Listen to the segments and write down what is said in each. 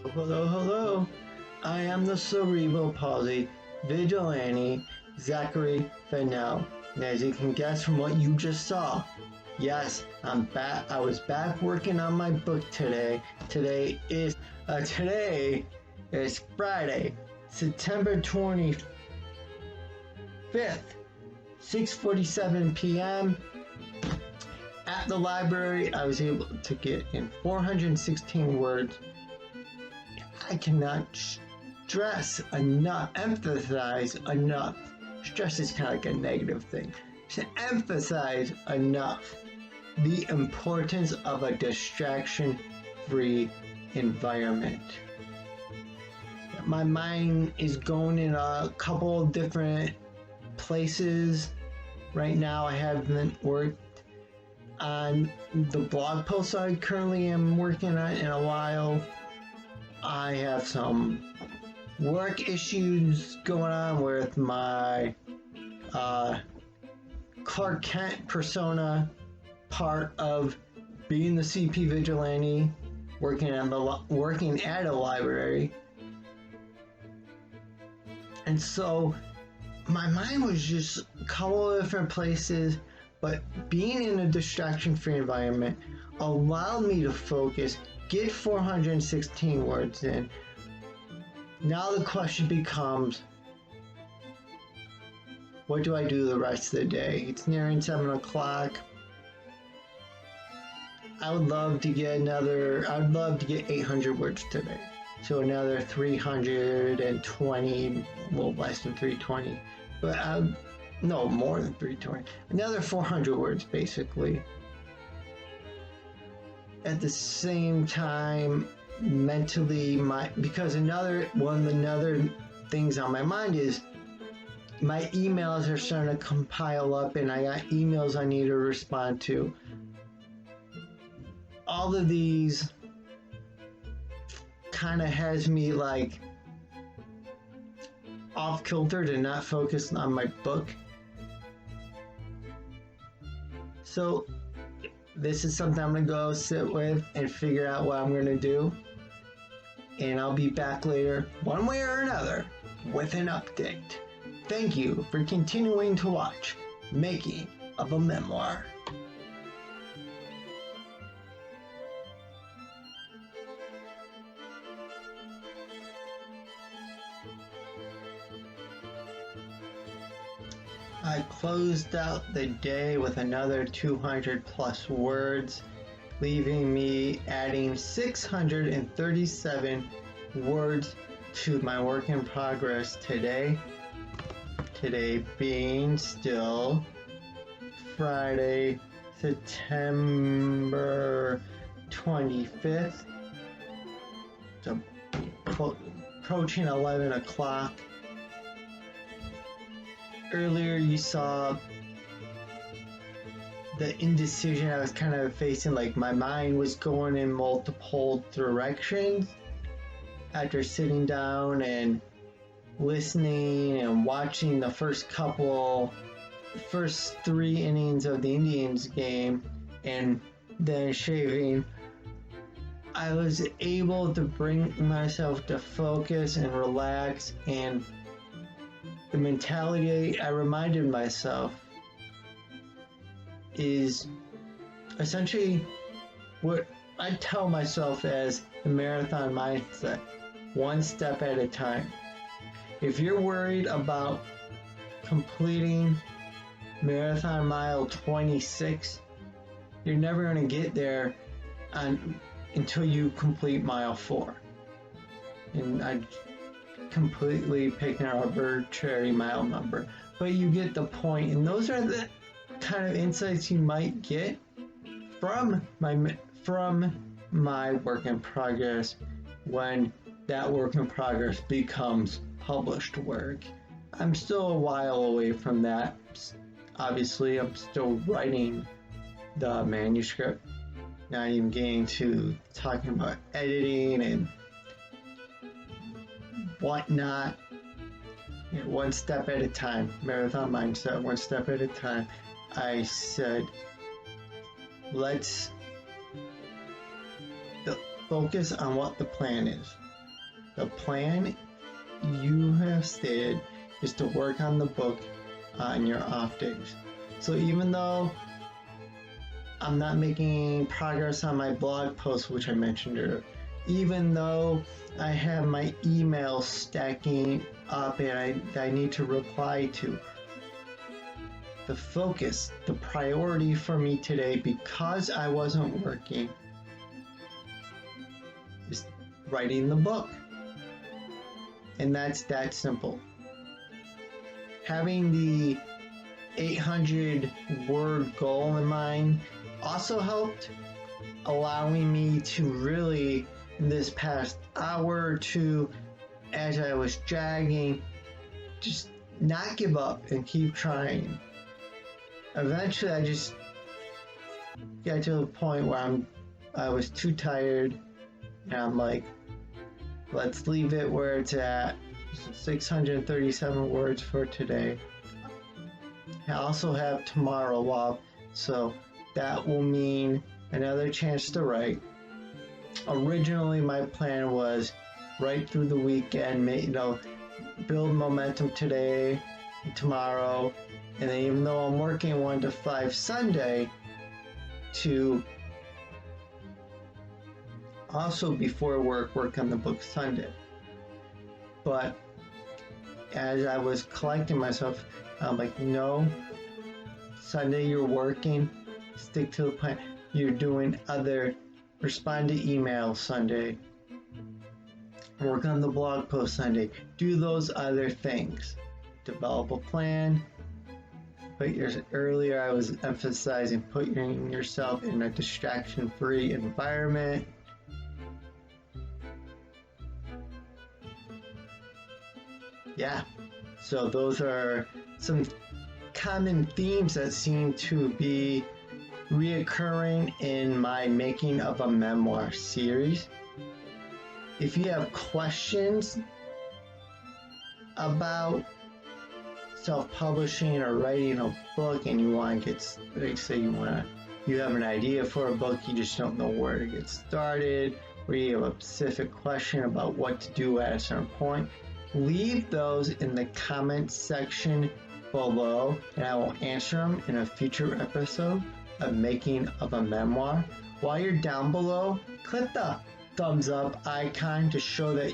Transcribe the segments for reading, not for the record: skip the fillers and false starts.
Hello, hello. I am the cerebral palsy vigilante, Zachary Fennell. And as you can guess from what you just saw, yes, I'm back. I was back working on my book today. Today is Friday, September 25th, 6:47 p.m. At the library, I was able to get in 416 words. I cannot emphasize enough. Stress is kind of like a negative thing. To emphasize enough the importance of a distraction-free environment. My mind is going in a couple different places. Right now, I haven't worked on the blog post I currently am working on in a while. I have some work issues going on with my Clark Kent persona, part of being the CP vigilante, working at a library. And so my mind was just a couple of different places, but being in a distraction-free environment allowed me to focus, get 416 words in. Now the question becomes, what do I do the rest of the day? It's nearing 7 o'clock. I would love to get 800 words today. So another 320, a little less than 320, but no, more than 320. Another 400 words, basically. At the same time, mentally, because another things on my mind is my emails are starting to compile up, and I got emails I need to respond to. All of these kind of has me like off kilter to not focus on my book. So this is something I'm gonna go sit with and figure out what I'm gonna do. And I'll be back later, one way or another, with an update. Thank you for continuing to watch Making of a Memoir. I closed out the day with another 200 plus words, leaving me adding 637 words to my work in progress today. Today being still Friday, September 25th. So approaching 11 o'clock. Earlier you saw the indecision I was kind of facing, like my mind was going in multiple directions after sitting down and listening and watching the first 3 innings of the Indians game and then shaving. I was able to bring myself to focus and relax, and the mentality I reminded myself is essentially what I tell myself as the marathon mindset, one step at a time. If you're worried about completing marathon mile 26, you're never going to get there until you complete mile 4. And I completely picking an arbitrary mile number, but you get the point. And those are the kind of insights you might get from my work in progress when that work in progress becomes published work. I'm still a while away from that. Obviously, I'm still writing the manuscript, not even getting to talking about editing and whatnot. One step at a time. Marathon mindset, one step at a time. I said, let's focus on what the plan is. The plan you have stated is to work on the book on your off days. So even though I'm not making progress on my blog post, which I mentioned earlier, even though I have my emails stacking up and I need to reply to, the focus, the priority for me today, because I wasn't working, is writing the book. And that's that simple. Having the 800 word goal in mind also helped, allowing me to really, in this past hour or two, as I was jogging, just not give up and keep trying. Eventually, I just got to a point where I was too tired, and I'm like, let's leave it where it's at. 637 words for today. I also have tomorrow off, so that will mean another chance to write. Originally, my plan was write through the weekend, build momentum today, and tomorrow, and then even though I'm working 1 to 5 Sunday, to also before work on the book Sunday. But as I was collecting myself, I'm like, no, Sunday you're working, stick to the plan. You're doing respond to emails Sunday, work on the blog post Sunday, do those other things, develop a plan. Earlier I was emphasizing putting yourself in a distraction-free environment. Yeah, so those are some common themes that seem to be reoccurring in my Making of a Memoir series. If you have questions about self-publishing or writing a book and you want to get, you have an idea for a book, you just don't know where to get started, or you have a specific question about what to do at a certain point, leave those in the comment section below and I will answer them in a future episode of Making of a Memoir. While you're down below, click the thumbs up icon to show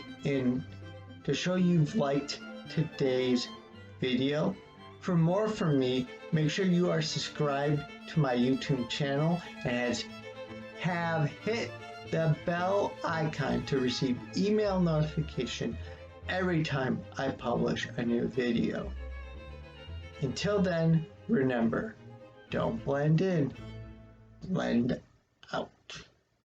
you've liked today's video. For more from me, make sure you are subscribed to my YouTube channel and have hit the bell icon to receive email notification every time I publish a new video. Until then, remember, don't blend in, blend out.